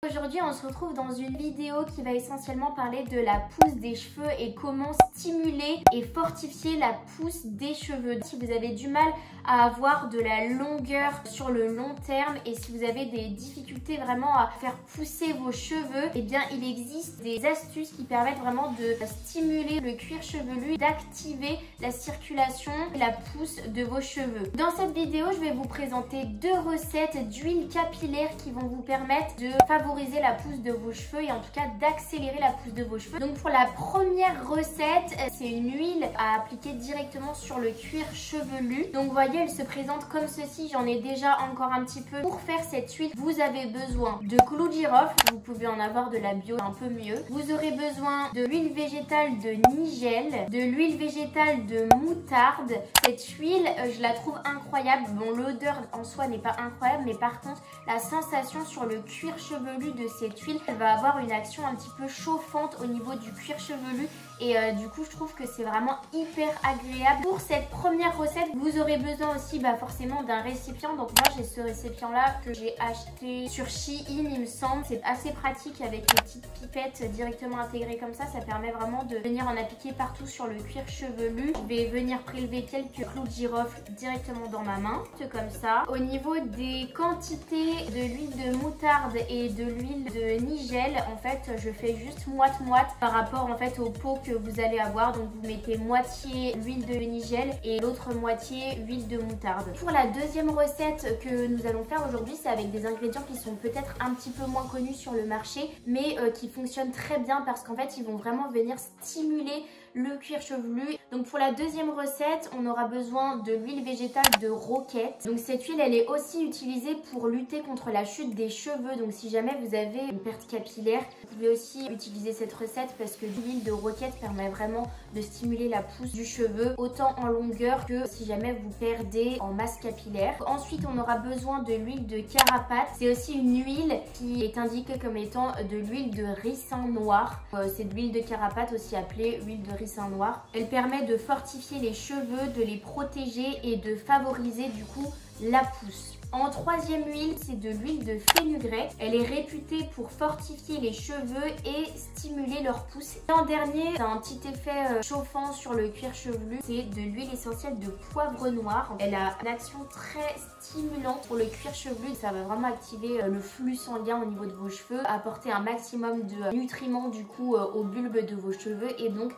Aujourd'hui, on se retrouve dans une vidéo qui va essentiellement parler de la pousse des cheveux et comment stimuler et fortifier la pousse des cheveux. Si vous avez du mal à avoir de la longueur sur le long terme et si vous avez des difficultés vraiment à faire pousser vos cheveux, eh bien il existe des astuces qui permettent vraiment de stimuler le cuir chevelu, d'activer la circulation et la pousse de vos cheveux. Dans cette vidéo, je vais vous présenter 2 recettes d'huile capillaire qui vont vous permettre de favoriser la pousse de vos cheveux et en tout cas d'accélérer la pousse de vos cheveux. Donc pour la première recette, c'est une huile à appliquer directement sur le cuir chevelu. Donc vous voyez, elle se présente comme ceci. J'en ai déjà encore un petit peu. Pour faire cette huile, vous avez besoin de clous de girofle. Vous pouvez en avoir de la bio, un peu mieux. Vous aurez besoin de l'huile végétale de nigel, de l'huile végétale de moutarde. Cette huile, je la trouve incroyable. Bon, l'odeur en soi n'est pas incroyable, mais par contre, la sensation sur le cuir chevelu de cette huile, elle va avoir une action un petit peu chauffante au niveau du cuir chevelu et du coup je trouve que c'est vraiment hyper agréable. Pour cette première recette, vous aurez besoin aussi forcément d'un récipient. Donc moi j'ai ce récipient là que j'ai acheté sur Shein il me semble. C'est assez pratique avec les petites pipettes directement intégrées comme ça permet vraiment de venir en appliquer partout sur le cuir chevelu. Je vais venir prélever quelques clous de girofle directement dans ma main, comme ça. Au niveau des quantités de l'huile de moutarde et de l'huile de nigel, en fait je fais juste moite-moite par rapport en fait au pot que vous allez avoir. Donc vous mettez moitié huile de nigel et l'autre moitié huile de moutarde. Pour la deuxième recette que nous allons faire aujourd'hui, c'est avec des ingrédients qui sont peut-être un petit peu moins connus sur le marché, mais qui fonctionnent très bien parce qu'en fait ils vont vraiment venir stimuler le cuir chevelu. Donc pour la deuxième recette, on aura besoin de l'huile végétale de roquette. Donc cette huile, elle est aussi utilisée pour lutter contre la chute des cheveux. Donc si jamais vous avez une perte capillaire, vous pouvez aussi utiliser cette recette parce que l'huile de roquette permet vraiment de stimuler la pousse du cheveu autant en longueur que si jamais vous perdez en masse capillaire. Ensuite, on aura besoin de l'huile de carapate. C'est aussi une huile qui est indiquée comme étant de l'huile de ricin noir. C'est de l'huile de carapate aussi appelée huile de ricin noir. Elle permet de fortifier les cheveux, de les protéger et de favoriser du coup la pousse. En troisième huile, c'est de l'huile de fenugrec. Elle est réputée pour fortifier les cheveux et stimuler leur pousse. Et en dernier, c'est un petit effet chauffant sur le cuir chevelu. C'est de l'huile essentielle de poivre noir. Elle a une action très stimulante pour le cuir chevelu. Ça va vraiment activer le flux sanguin au niveau de vos cheveux, apporter un maximum de nutriments du coup au bulbe de vos cheveux et donc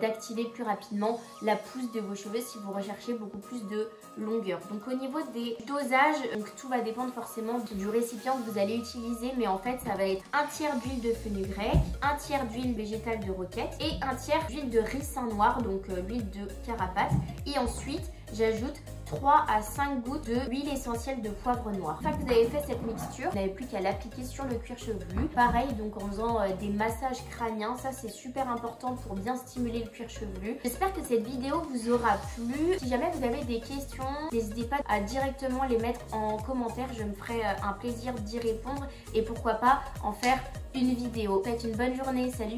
d'activer plus rapidement la pousse de vos cheveux si vous recherchez beaucoup plus de longueur. Donc au niveau des dosages, donc tout va dépendre forcément du récipient que vous allez utiliser, mais en fait ça va être un tiers d'huile de fenugrec, un tiers d'huile végétale de roquette et un tiers d'huile de ricin noir, donc l'huile de carapate. Et ensuite j'ajoute 3 à 5 gouttes d'huile essentielle de poivre noir. Une fois que vous avez fait cette mixture, vous n'avez plus qu'à l'appliquer sur le cuir chevelu. Pareil, donc en faisant des massages crâniens, ça c'est super important pour bien stimuler le cuir chevelu. J'espère que cette vidéo vous aura plu. Si jamais vous avez des questions, n'hésitez pas à directement les mettre en commentaire. Je me ferai un plaisir d'y répondre et pourquoi pas en faire une vidéo. Faites une bonne journée, salut!